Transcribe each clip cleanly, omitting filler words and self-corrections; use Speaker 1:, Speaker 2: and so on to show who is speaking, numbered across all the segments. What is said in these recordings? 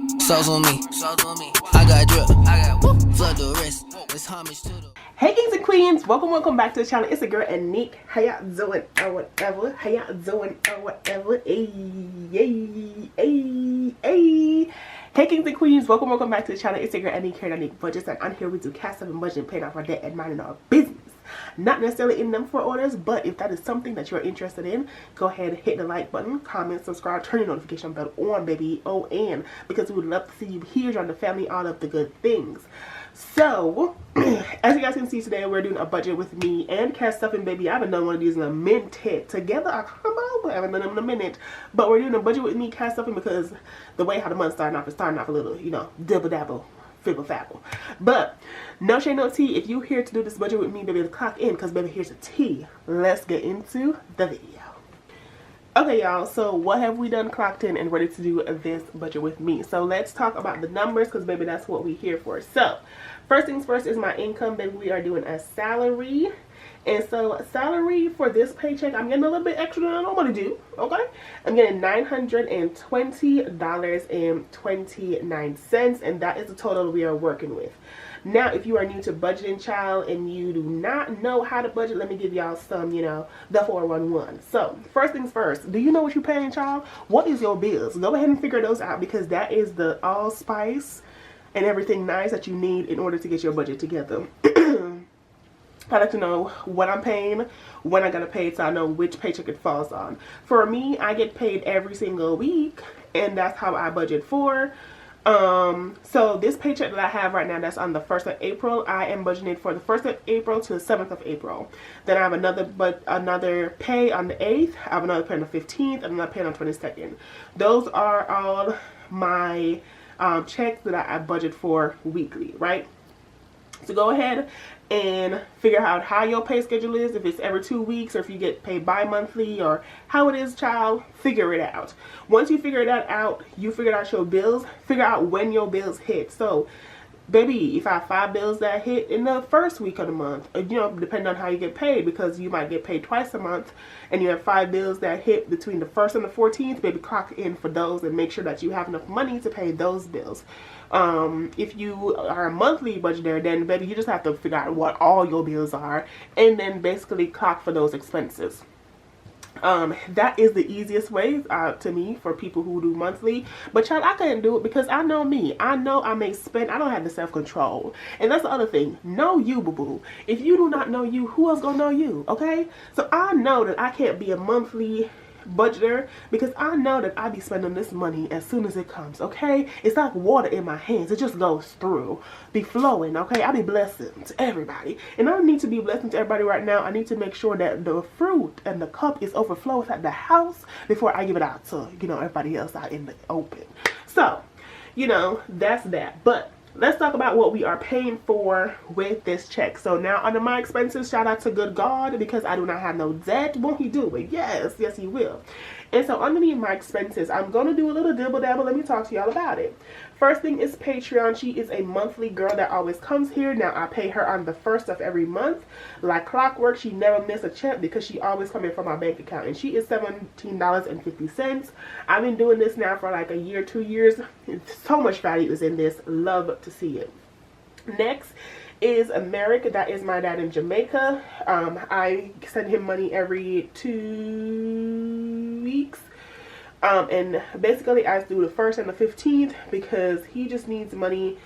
Speaker 1: Sauce on me. I got drip. Flood the rest. It's homage to the.
Speaker 2: Hey kings and queens, welcome back to the channel. It's a girl Anique. How y'all doing or whatever? How y'all doing or whatever? Hey. Hey kings and queens, welcome back to the channel. It's a girl Anique here at Anique Budgets, and on here we do cash stuff and budget, paying off our debt and minding our business. Not necessarily in them for orders, but if that is something that you're interested in, go ahead and hit the like button, comment, subscribe, turn your notification bell on, baby. And because we would love to see you here, join the family, all of the good things. So, as you guys can see today, we're doing a budget with me and cash stuffing, baby. I haven't done one of these in a minute. Together, I combo, but I haven't done them in a minute. But we're doing a budget with me, cash stuffing, because the way how the month starting off is starting off a little, you know, dibble dabble, fibble fabble. But no shade, no tea. If you're here to do this budget with me, baby, to clock in, because baby, here's the tea. Let's get into the video. Okay, y'all, so what have we done clocked in and ready to do this budget with me? So let's talk about the numbers, because baby, that's what we're here for. So first things first is my income, baby. We are doing a salary. And so salary for this paycheck, I'm getting a little bit extra than I normally do, okay? I'm getting $920.29, and that is the total we are working with. Now, if you are new to budgeting, child, and you do not know how to budget, let me give y'all some, you know, the 411. So first things first, do you know what you're paying, child? What is your bills? Go ahead and figure those out, because that is the allspice and everything nice that you need in order to get your budget together. I like to know what I'm paying, when I gotta pay it, so I know which paycheck it falls on. For me, I get paid every single week, and that's how I budget for. So this paycheck that I have right now, that's on the 1st of April, I am budgeting for the 1st of April to the 7th of April. Then I have another pay on the 8th, I have another pay on the 15th, and another pay on the 22nd. Those are all my checks that I budget for weekly, right? So go ahead and figure out how your pay schedule is, if it's every 2 weeks or if you get paid bi-monthly or how it is, child. Figure it out. Once you figure that out, you figure out your bills, figure out when your bills hit. So baby, if I have 5 bills that hit in the first week of the month, you know, depending on how you get paid, because you might get paid twice a month, and you have 5 bills that hit between the 1st and the 14th, baby, clock in for those and make sure that you have enough money to pay those bills. If you are a monthly budgeter, then baby, you just have to figure out what all your bills are and then basically clock for those expenses. That is the easiest way to me for people who do monthly. But child, I couldn't do it because I know me. I know I may spend. I don't have the self-control. And that's the other thing. Know you, boo-boo. If you do not know you, who else gonna know you? Okay? So I know that I can't be a monthly budgeter because I know that I be spending this money as soon as it comes, okay? It's like water in my hands. It just goes through, be flowing, okay? I be blessing to everybody, and I don't need to be blessing to everybody right now. I need to make sure that the fruit and the cup is overflowing at the house before I give it out to, you know, everybody else out in the open. So, you know, that's that. But let's talk about what we are paying for with this check. So now under my expenses, shout out to good God, because I do not have no debt. Won't he do it? Yes, he will. And so underneath my expenses, I'm going to do a little dibble dabble. Let me talk to y'all about it. First thing is Patreon. She is a monthly girl that always comes here. Now I pay her on the 1st of every month. Like clockwork, she never miss a check because she always comes in from my bank account. And she is $17.50. I've been doing this now for like a year, 2 years. So much value is in this. Love to see it. Next is America. That is my dad in Jamaica. I send him money every 2 weeks. And basically I do the 1st and the 15th because he just needs money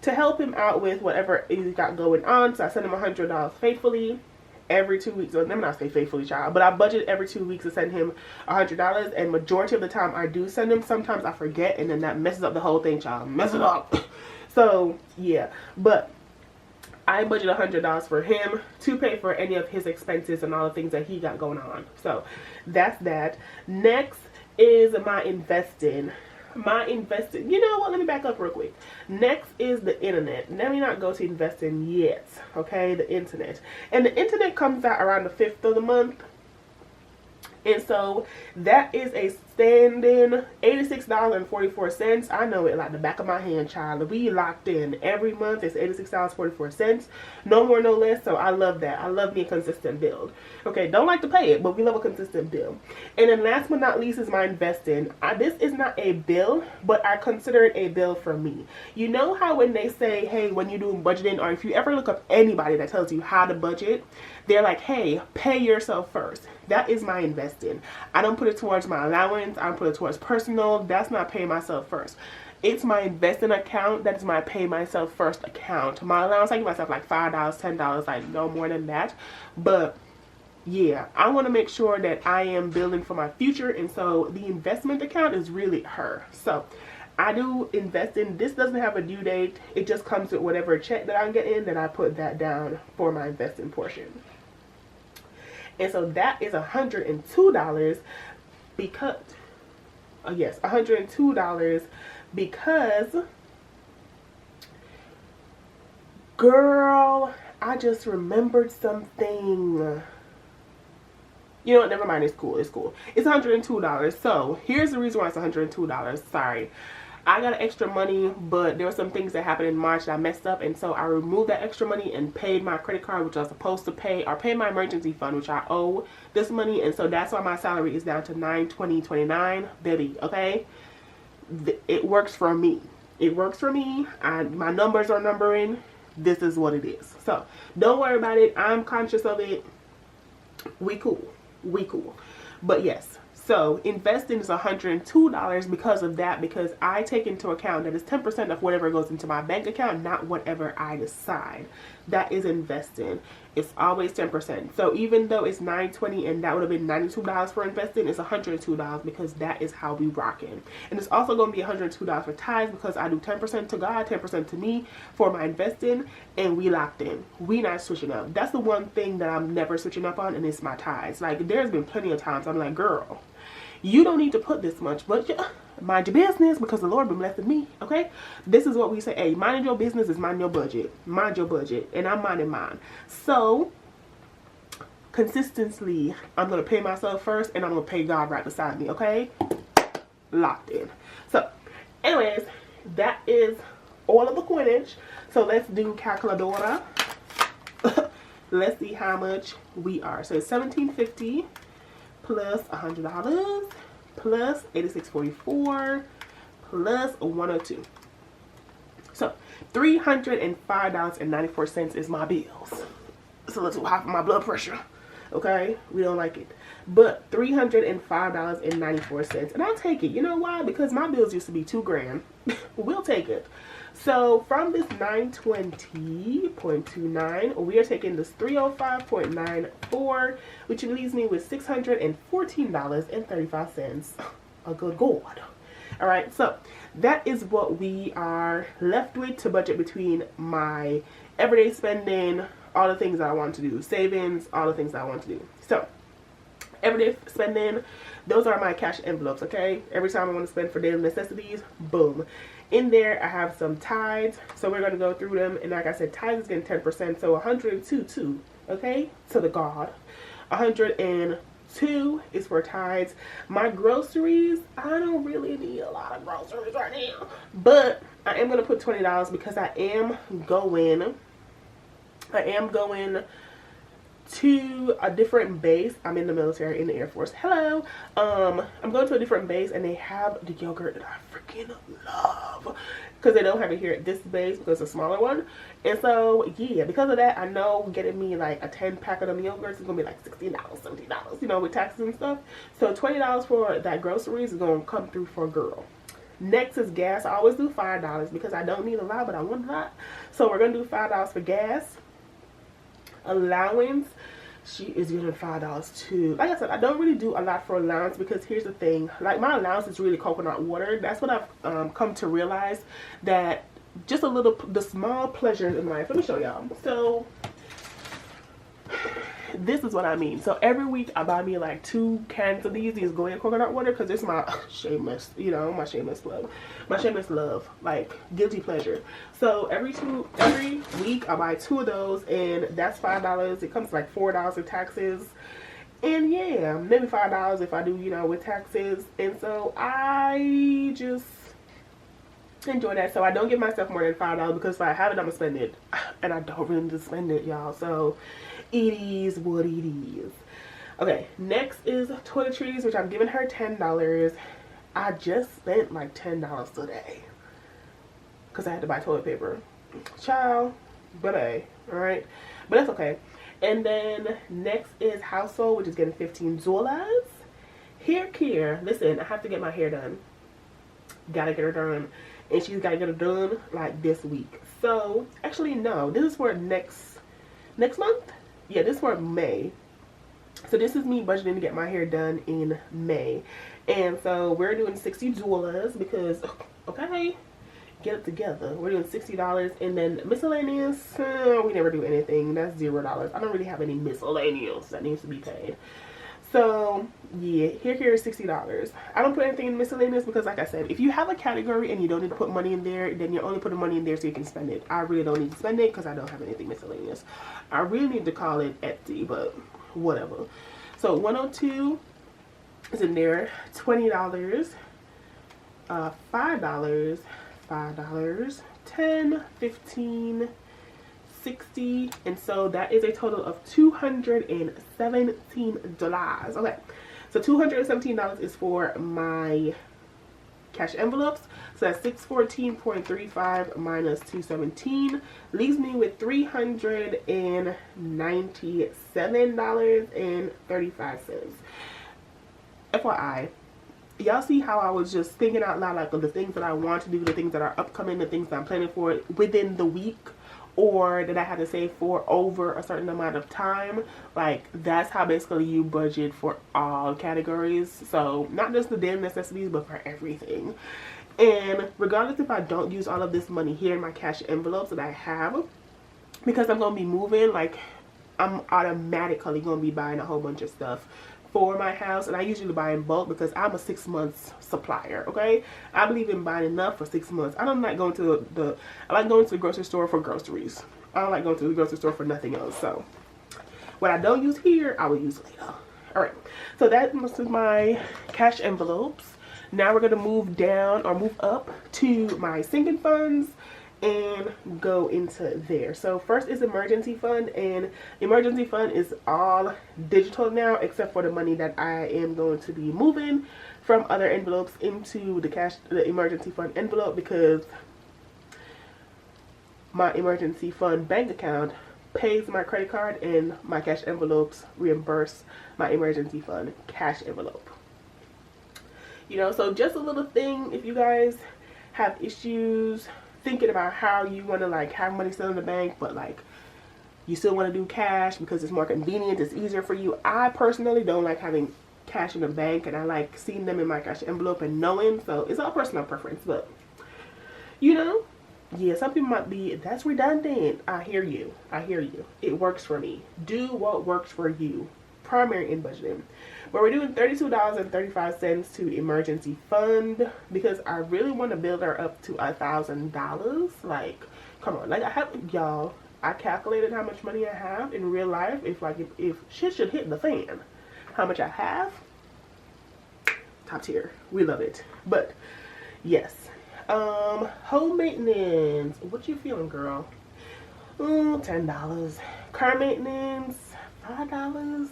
Speaker 2: to help him out with whatever he's got going on. So I send him $100 faithfully every 2 weeks. So let me not say faithfully, child, but I budget every 2 weeks to send him $100, and majority of the time I do send him. Sometimes I forget, and then that messes up the whole thing, child. Mess it up. So yeah, but I budget $100 for him to pay for any of his expenses and all the things that he got going on. So that's that. Next is my investing. You know what, let me back up real quick. Next is the internet. Let me not go to investing yet, okay? The internet. And the internet comes out around the 5th of the month. And so that is a standing $86.44. I know it like the back of my hand, child. We locked in every month. It's $86.44. No more, no less. So I love that. I love me a consistent build. Okay, don't like to pay it, but we love a consistent bill. And then last but not least is my investing. This is not a bill, but I consider it a bill for me. You know how when they say, hey, when you're doing budgeting, or if you ever look up anybody that tells you how to budget, they're like, hey, pay yourself first. That is my investing. I don't put it towards my allowance. I don't put it towards personal. That's not paying myself first. It's my investing account. That is my pay myself first account. My allowance, I give myself like $5, $10, like no more than that. But yeah, I want to make sure that I am building for my future. And so the investment account is really her. So I do invest in. This doesn't have a due date. It just comes with whatever check that I get in. Then I put that down for my investing portion. And so that is $102 because, yes, $102 because, girl, I just remembered something. You know what, never mind, it's cool, it's cool. It's $102. So here's the reason why it's $102. Sorry. I got extra money, but there were some things that happened in March that I messed up, and so I removed that extra money and paid my credit card, which I was supposed to pay, or paid my emergency fund, which I owe this money, and so that's why my salary is down to $920.29, baby. Okay, it works for me. It works for me. My numbers are numbering. This is what it is. So don't worry about it. I'm conscious of it. We cool. We cool. But yes. So investing is $102 because of that, because I take into account that it's 10% of whatever goes into my bank account, not whatever I decide. That is investing. It's always 10%. So even though it's $920 and that would have been $92 for investing, it's $102 because that is how we rocking. And it's also going to be $102 for tithes because I do 10% to God, 10% to me for my investing, and we locked in. We not switching up. That's the one thing that I'm never switching up on, and it's my tithes. Like, there's been plenty of times I'm like, girl, you don't need to put this much, but yeah, mind your business because the Lord been blessing me, okay? This is what we say, hey, minding your business is mind your budget. Mind your budget, and I'm minding mine. So, consistently, I'm going to pay myself first, and I'm going to pay God right beside me, okay? Locked in. So, anyways, that is all of the coinage. So, let's do calculadora. Let's see how much we are. So, it's $17.50. Plus $100 plus $86.44 plus $102. So $305.94 is my bills. So let's high for my blood pressure. Okay, we don't like it, but $305.94, and I'll take it. You know why? Because my bills used to be $2 grand. We'll take it. So from this 920.29, we are taking this 305.94, which leaves me with $614.35. A good God. All right, so that is what we are left with to budget between my everyday spending, all the things that I want to do, savings, all the things that I want to do. So everyday spending, those are my cash envelopes, okay? Every time I want to spend for daily necessities, boom. In there, I have some tithes, so we're going to go through them. And like I said, tithes is getting 10%, so 102, okay, to the God. 102 is for tithes. My groceries, I don't really need a lot of groceries right now, but I am going to put $20 because I am going to a different base. I'm in the military, in the Air Force. Hello. I'm going to a different base, and they have the yogurt that I freaking love, because they don't have it here at this base because it's a smaller one. And so yeah, because of that, I know getting me like a 10-pack of them yogurts is gonna be like $16, $17, you know, with taxes and stuff. So $20 for that groceries is gonna come through for a girl. Next is gas. I always do $5 because I don't need a lot, but I want a lot. So we're gonna do $5 for gas. Allowance, she is getting $5 too. Like I said, I don't really do a lot for allowance because here's the thing, like my allowance is really coconut water. That's what I've come to realize, that just a little, the small pleasures in life. Let me show y'all. So this is what I mean. So every week I buy me like 2 cans of these Goya coconut water because it's my shameless, you know, my shameless love, like guilty pleasure. So every week I buy 2 of those, and that's $5. It comes to like $4 in taxes, And yeah, maybe $5 if I do, you know, with taxes. And so I just enjoy that. So I don't give myself more than $5 because if I have it, I'm gonna spend it, and I don't really need to spend it, y'all. So it is what it is. Okay, next is toiletries, which I'm giving her $10. I just spent like $10 today because I had to buy toilet paper, child. But hey, all right, but that's okay. And then next is household, which is getting $15. Hair care. Listen, I have to get my hair done. Gotta get her done. And she's gotta get it done like this week. So actually no, this is for next month. Yeah, this is for May. So this is me budgeting to get my hair done in May. And so we're doing $60 because, okay, get it together. We're doing $60. And then miscellaneous, we never do anything. That's $0. I don't really have any miscellaneous that needs to be paid. So yeah, here is $60. I don't put anything in miscellaneous because, like I said, if you have a category and you don't need to put money in there, then you're only putting money in there so you can spend it. I really don't need to spend it because I don't have anything miscellaneous. I really need to call it empty, but whatever. So 102 is in there. $20, $5, $5, 10, 15, 60, and so that is a total of $217. Okay, so $217 is for my cash envelopes. So that's $614.35 minus $217 leaves me with $397.35. FYI, y'all see how I was just thinking out loud, like, of the things that I want to do, the things that are upcoming, the things that I'm planning for within the week, or that I had to save for over a certain amount of time. Like, that's how basically you budget for all categories. So not just the damn necessities, but for everything. And regardless if I don't use all of this money here in my cash envelopes that I have, because I'm gonna be moving, like, I'm automatically gonna be buying a whole bunch of stuff for my house. And I usually buy in bulk because I'm a 6 months supplier. Okay, I believe in buying enough for 6 months. I don't like going to I like going to the grocery store for groceries. I don't like going to the grocery store for nothing else. So what I don't use here, I will use later. All right, so that is my cash envelopes. Now we're gonna move down or move up to my sinking funds and go into there. So first is emergency fund, and emergency fund is all digital now except for the money that I am going to be moving from other envelopes into the emergency fund envelope, because my emergency fund bank account pays my credit card and my cash envelopes reimburse my emergency fund cash envelope. You know, so just a little thing, if you guys have issues thinking about how you want to, like, have money still in the bank, but like you still want to do cash because it's more convenient, it's easier for you. I personally don't like having cash in the bank, and I like seeing them in my cash envelope and knowing. So it's all personal preference, but you know, yeah, some people might be, that's redundant. I hear you. I hear you. It works for me. Do what works for you. Primary in budgeting. But we're doing $32.35 to emergency fund because I really want to build her up to $1,000. Like, come on. Like, I have, y'all, I calculated how much money I have in real life. If shit should hit the fan, how much I have, top tier. We love it. But yes, home maintenance. What you feeling, girl? $10. Car maintenance, $5.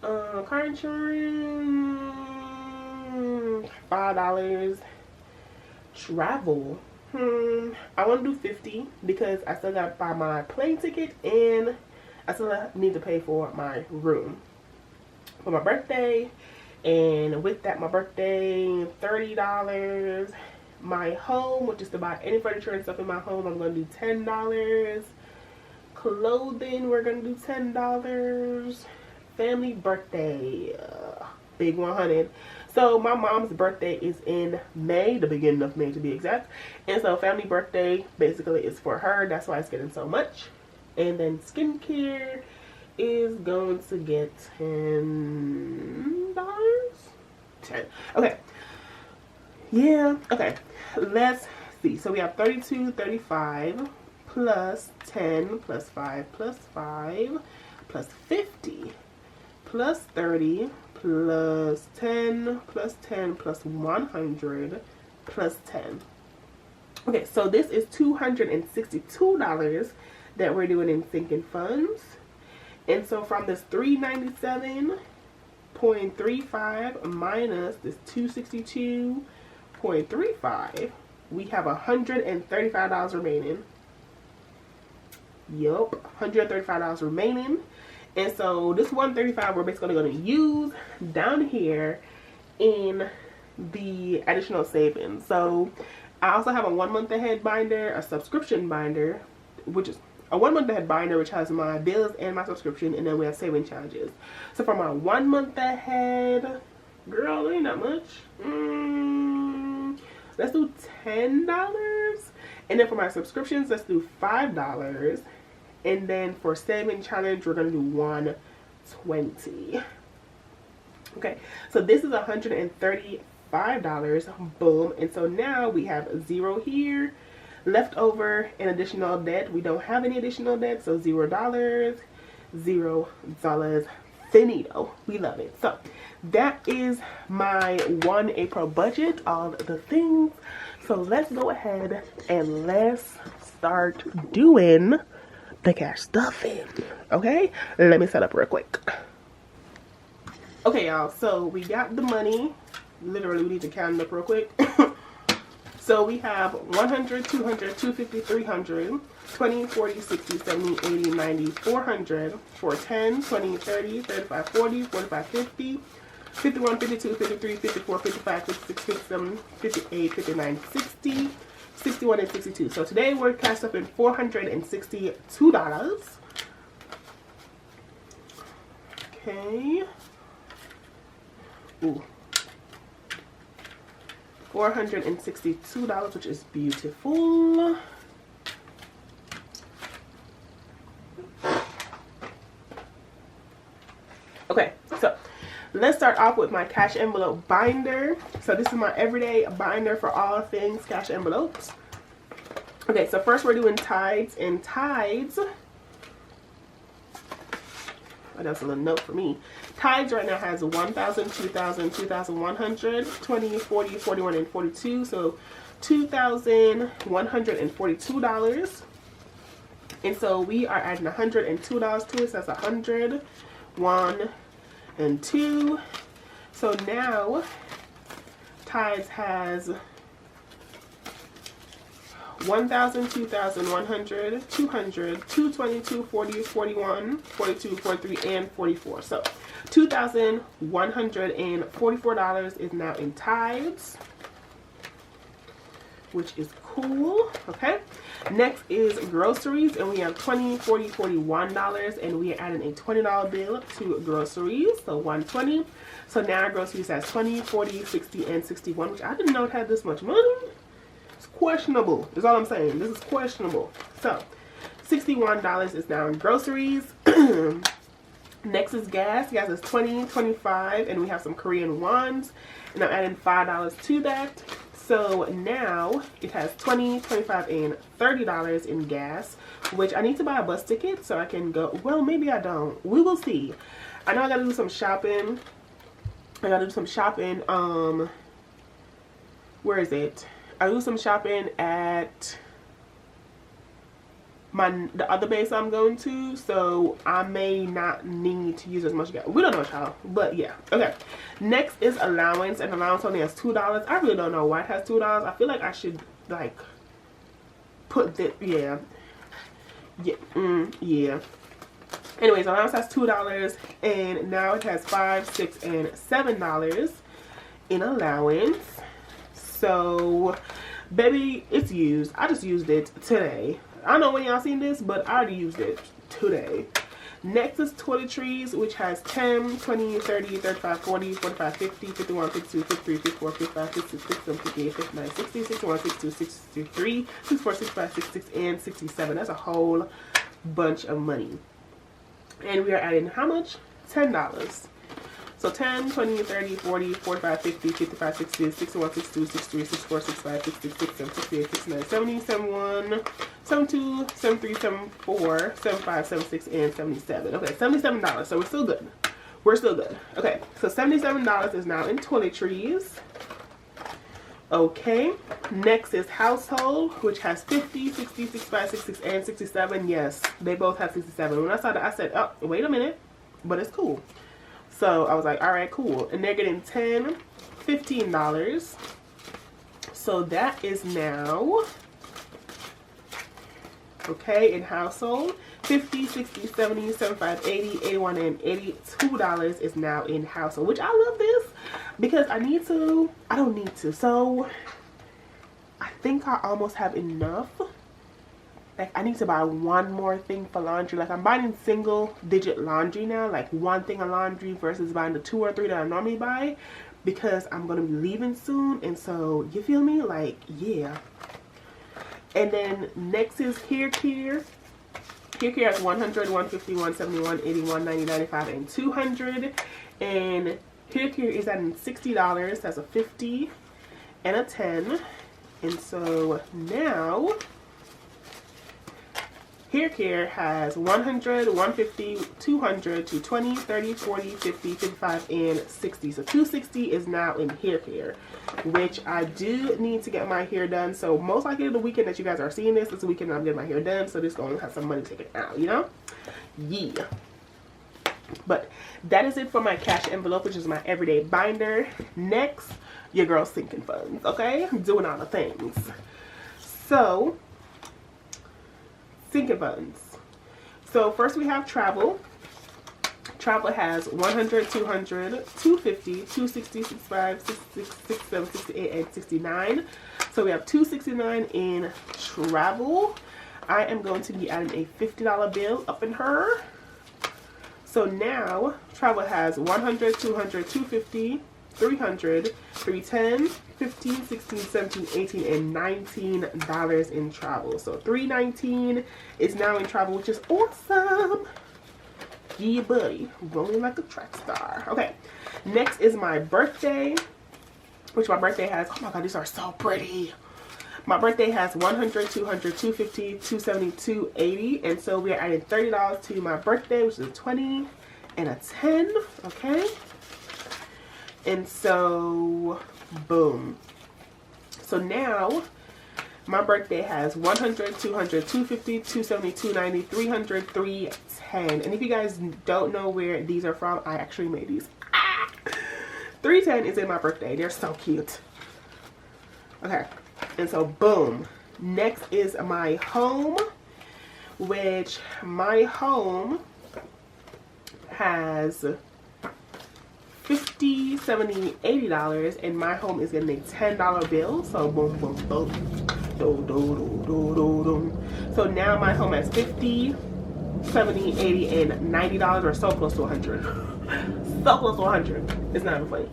Speaker 2: Car insurance, $5. Travel, I want to do $50 because I still got to buy my plane ticket and I still need to pay for my room for my birthday. And with that, my birthday, $30. My home, which is to buy any furniture and stuff in my home, I'm going to do $10. Clothing, we're going to do $10. Family birthday, big 100. So my mom's birthday is in May, the beginning of May to be exact. And so family birthday basically is for her. That's why it's getting so much. And then skincare is going to get $10. 10. Okay. Yeah. Okay. Let's see. So we have 32, 35 plus 10 plus 5 plus 5 plus 50 plus 30 plus 10 plus 10 plus 100 plus 10. Okay, so this is $262 that we're doing in sinking funds. And so from this 397.35 minus this 262.35, we have $135 remaining. Yup, $135 remaining. And so this $135 we're basically going to use down here in the additional savings. So I also have a 1 month ahead binder, a subscription binder, which is a 1 month ahead binder, which has my bills and my subscription, and then we have saving charges. So for my 1 month ahead, girl, ain't that much. Let's do $10. And then for my subscriptions, let's do $5. And then for saving challenge, we're gonna do $120. Okay, so this is $135. Boom. And so now we have 0 here left over in additional debt. We don't have any additional debt, so $0. $0. Finito. We love it. So that is my 1 April budget, all the things. So let's go ahead and let's start doing the cash stuffing. Okay, let me set up real quick. Okay, y'all, so we got the money. Literally, we need to count it up real quick. So we have 100, 200, 250, 300, 20, 40, 60, 70, 80, 90, 400, 410, 20, 30, 35, 40, 45, 50, 51, 52, 53, 54, 55, 56, 57, 58, 59, 60, 61, and 62. So today we're cashed up in $462. Okay. Ooh. $462, which is beautiful. Okay, so let's start off with my cash envelope binder. So this is my everyday binder for all things cash envelopes. Okay, so first we're doing tides, and tides, oh, that's a little note for me. Tides right now has 1,000, 2,000, 2,100, 20, 40, 41, and 42. So $2,142. And so we are adding $102 to it. So that's 100, 1, and 2. So now Tides has 1,000, 2,100, 200, 220, 240, 41, 42, 43, and 44. So $2,144 is now in Tides, which is cool. Okay, next is groceries, and we have $20, $40, $41, and we are adding a $20 bill to groceries, so $120. So now our groceries has 20, 40, 60, and 61, which I didn't know it had this much money. It's questionable, is all I'm saying. This is questionable. So $61 is now in groceries. Next is gas. Gas is 20, 25, and we have some Korean wons, and I'm adding $5 to that. So now it has 20, 25, and $30 in gas, which I need to buy a bus ticket so I can go. Well, maybe I don't. We will see. I know I gotta do some shopping. Where is it? I do some shopping at the other base I'm going to, so I may not need to use as much gas. We don't know, child, but yeah. Okay, next is allowance, and allowance only has $2. I really don't know why it has $2. I feel like I should like put this, yeah. Anyways, allowance has $2, and now it has $5, $6, and $7 in allowance. So baby, it's used. I just used it today. I don't know when y'all seen this, but I already used it today. Next is toiletries, which has 10, 20, 30, 35, 40, 45, 50, 51, 52, 53, 54, 55, 56, 57, 58, 59, 60, 61, 62, 63, 64, 65, 66, and 67. That's a whole bunch of money. And we are adding how much? $10. So 10, 20, 30, 40, 45, 50, 55, 60, 61, 62, 63, 64, 65, 66, 67, 68, 69, 70, 71, 72, 73, 74, 75, 76, and 77. Okay, $77. So we're still good. we're still good. Okay, so $77 is now in toiletries. Okay, next is household, which has 50, 60, 65, 66, and 67. Yes, they both have 67. When I saw that, I said, oh, wait a minute, but it's cool. So I was like, all right, cool. And they're getting $10, $15. So that is now, okay, in household, 50, 60, 70, 75, 80, 81, and $82 is now in household, which I love this because I don't need to. So I think I almost have enough. Like, I need to buy one more thing for laundry. Like, I'm buying single digit laundry now, like one thing of laundry versus buying the 2 or 3 that I normally buy, because I'm going to be leaving soon. And so, you feel me? Like, yeah. And then next is hair care. Hair care has 100, 150, 171, 81, 90, 95, and 200. And hair care is at $60. That's a 50 and a 10. And so now hair care has 100, 150, 200, 220, 30, 40, 50, 55, and 60. So 260 is now in hair care, which I do need to get my hair done. So most likely the weekend that you guys are seeing this is the weekend I'm getting my hair done. So this is going to have some money taken out, you know? Yeah. But that is it for my cash envelope, which is my everyday binder. Next, your girl's sinking funds, okay? Doing all the things. So sinking funds. So first we have travel. Travel has 100, 200, 250, 260, 65, 66, 67, 68, and 69. So we have 269 in travel. I am going to be adding a $50 bill up in her. So now travel has 100, 200, 250, 300, 310, 15, 16, 17, 18, and $19 in travel. So $319 is now in travel, which is awesome. Yeah, buddy, rolling like a track star. Okay, next is my birthday, which my birthday has, oh my god, these are so pretty. My birthday has 100, 200, 250, 270, 280, and so we are adding $30 to my birthday, which is a 20 and a 10. Okay. And so, boom. So now, my birthday has 100, 200, 250, 270, 290, 300, 310. And if you guys don't know where these are from, I actually made these. 310 is in my birthday. They're so cute. Okay. And so, boom. Next is my home, which my home has $50, $70, $80, and my home is getting a $10 bill. So boom, boom, boom, do, do, do, do, do. So now my home has $50, $70, $80, and $90, or so close to $100. So close to $100. It's not even funny.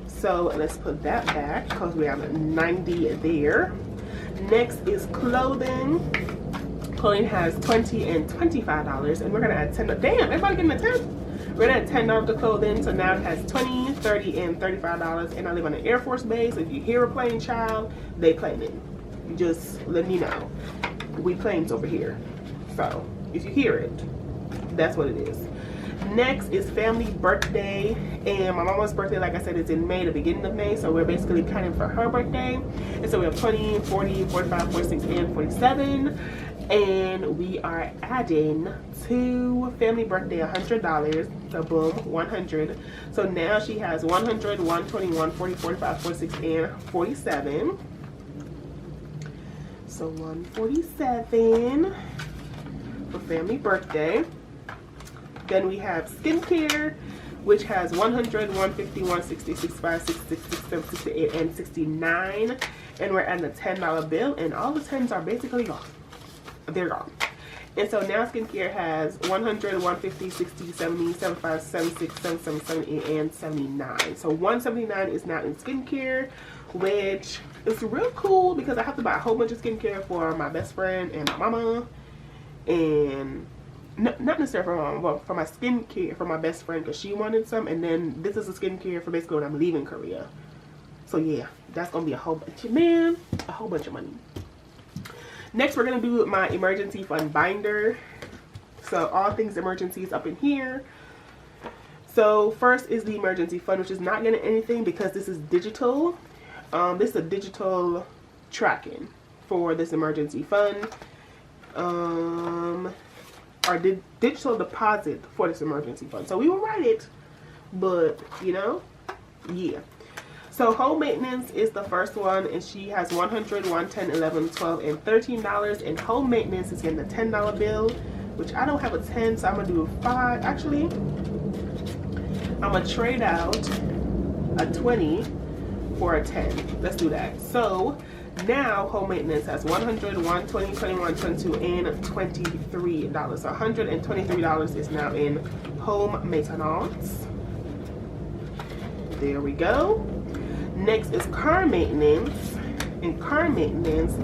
Speaker 2: So let's put that back because we have 90 there. Next is clothing. Clothing has $20 and $25, and we're gonna add $10. Damn, everybody getting a 10. We're gonna add $10 to clothing, so now it has $20, $30, and $35. And I live on an Air Force base. So if you hear a plane, child, they planing. Just letting you know, we planes over here. So if you hear it, that's what it is. Next is family birthday, and my mama's birthday, like I said, is in May, the beginning of May, so we're basically counting for her birthday. And so we have 20, 40, 45, 46, and 47. And we are adding to family birthday $100. So boom, 100. So now she has 100, 120, 140, 45, 46, and 47. So 147 for family birthday. Then we have skincare, which has 100, 150, 160, 65, 66, 67, 68, and 69. And we're adding a $10 bill, and all the 10s are basically gone. They're gone. And so now skincare has 100, 150, 60, 70, 75, 76, 77, 78, and 79. So 179 is now in skincare, which is real cool because I have to buy a whole bunch of skincare for my best friend and my mama. And not necessarily for my mom, but for my skincare for my best friend because she wanted some. And then this is a skincare for basically when I'm leaving Korea. So yeah, that's going to be a whole bunch of, man, a whole bunch of money. Next, we're going to do my emergency fund binder. So all things emergencies up in here. So first is the emergency fund, which is not getting anything because this is digital. This is a digital tracking for this emergency fund. Or digital deposit for this emergency fund. So we will write it, but you know, yeah. So home maintenance is the first one, and she has $100, $110, $11, $12, and $13. And home maintenance is getting a $10 bill, which I don't have a 10, so I'm gonna do 5. Actually, I'm gonna trade out a 20 for a 10. Let's do that. So now home maintenance has $100, $120, $21, $22, and $23. So $123 is now in home maintenance. There we go. Next is car maintenance, and car maintenance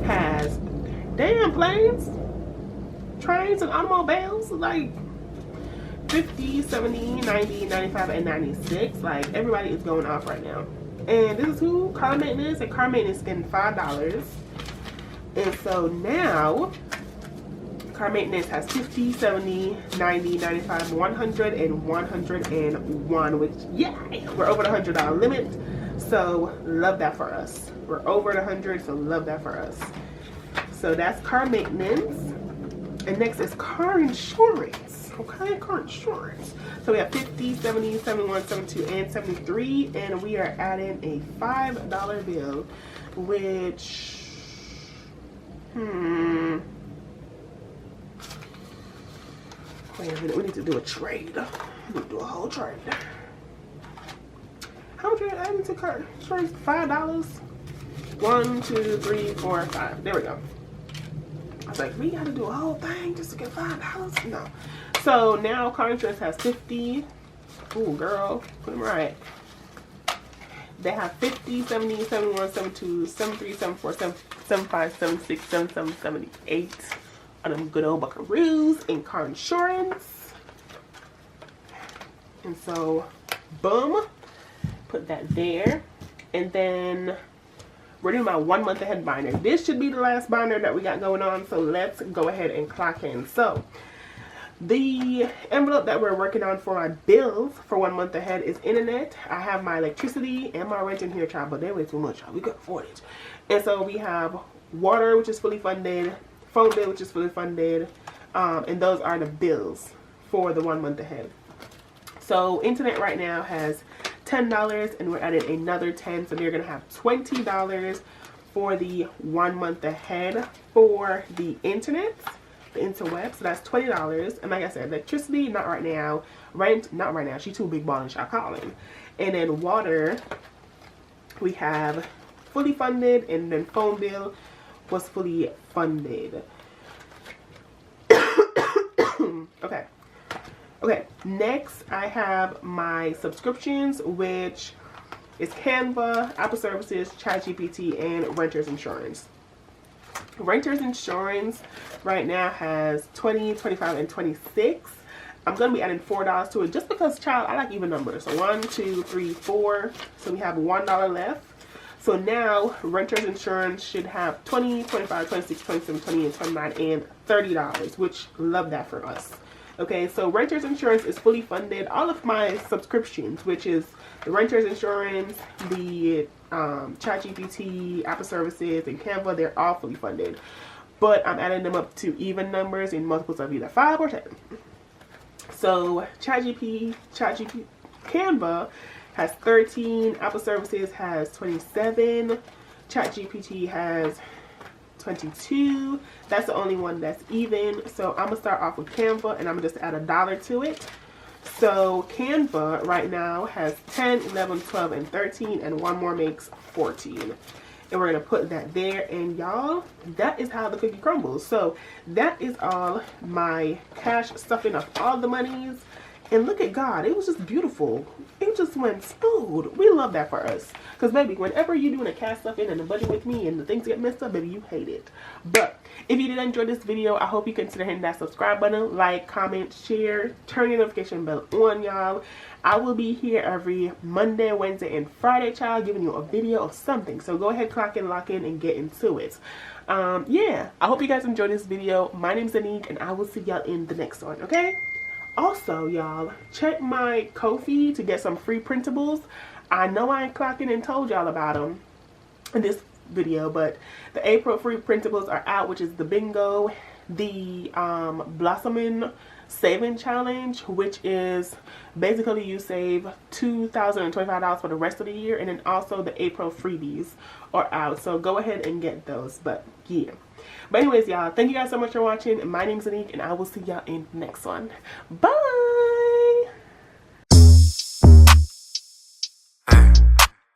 Speaker 2: has damn planes, trains, and automobiles like 50, 70, 90, 95, and 96. Like everybody is going off right now. And this is who? Car maintenance, and car maintenance is getting $5. And so now car maintenance has 50, 70, 90, 95, 100, and 101, which, yeah, we're over the $100 limit. So love that for us. We're over the 100, so love that for us. So that's car maintenance. And next is car insurance. Okay, car insurance. So we have 50, 70, 71, 72, and 73. And we are adding a $5 bill, which, wait a minute, we need to do a trade. We need to do a whole trade. How much are you adding to car insurance? $5? 1, 2, 3, 4, 5. There we go. I was like, we gotta do a whole thing just to get $5? No. So now car insurance has 50. Ooh, girl, put them right. They have 50, 70, 71, 72, 73, 74, 75, 76, 77, 78 of them good old buckaroos in car insurance. And so, boom, put that there. And then we're doing my 1 month ahead binder. This should be the last binder that we got going on, so let's go ahead and clock in. So the envelope that we're working on for my bills for 1 month ahead is internet. I have my electricity and my rent in here, child, but they're way too much, child. We could afford it. And so we have water, which is fully funded, phone bill, which is fully funded, and those are the bills for the 1 month ahead. So internet right now has $10, and we're adding another 10, so they're gonna have $20 for the 1 month ahead for the internet, the interweb. So that's $20. And like I said, electricity, not right now. Rent, not right now. She too big balling, y'all calling. And then water, we have fully funded, and then phone bill was fully funded. Okay, next I have my subscriptions, which is Canva, Apple Services, ChatGPT, and Renters Insurance. Renters Insurance right now has 20, 25, and 26. I'm going to be adding $4 to it just because, child, I like even numbers. So 1, 2, 3, 4. So we have $1 left. So now Renters Insurance should have 20, 25, 26, 27, 28, 29, and $30, which love that for us. Okay, so Renters Insurance is fully funded. All of my subscriptions, which is the Renters Insurance, the ChatGPT, Apple Services, and Canva, they're all fully funded. But I'm adding them up to even numbers in multiples of either 5 or 10. So ChatGPT, Canva has 13, Apple Services has 27, ChatGPT has 22. That's the only one that's even. So I'm gonna start off with Canva, and I'm gonna just add $1 to it. So Canva right now has 10, 11, 12, and 13, and one more makes 14. And we're gonna put that there, and y'all, that is how the cookie crumbles. So that is all my cash stuffing of all the monies. And look at God. It was just beautiful. It just went smooth. We love that for us. Because, baby, whenever you're doing a cash stuff in and a budget with me and the things get messed up, baby, you hate it. But if you did enjoy this video, I hope you consider hitting that subscribe button, like, comment, share, turn your notification bell on, y'all. I will be here every Monday, Wednesday, and Friday, child, giving you a video of something. So go ahead, clock in, lock in, and get into it. Yeah, I hope you guys enjoyed this video. My name's Anique, and I will see y'all in the next one, okay? Also, y'all, check my Ko-fi to get some free printables. I know I ain't clocking and told y'all about them in this video, but the April free printables are out, which is the bingo, the blossoming saving challenge, which is basically you save $2,025 for the rest of the year, and then also the April freebies are out, so go ahead and get those. But yeah, but anyways, y'all, thank you guys so much for watching. My name's Anique, and I will see y'all in the next one. Bye.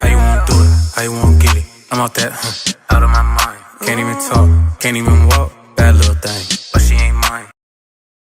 Speaker 3: How you wanna do it? How you wanna get it? I'm out that, out of my mind. Can't even talk, can't even walk. Bad little thing, but she ain't mine.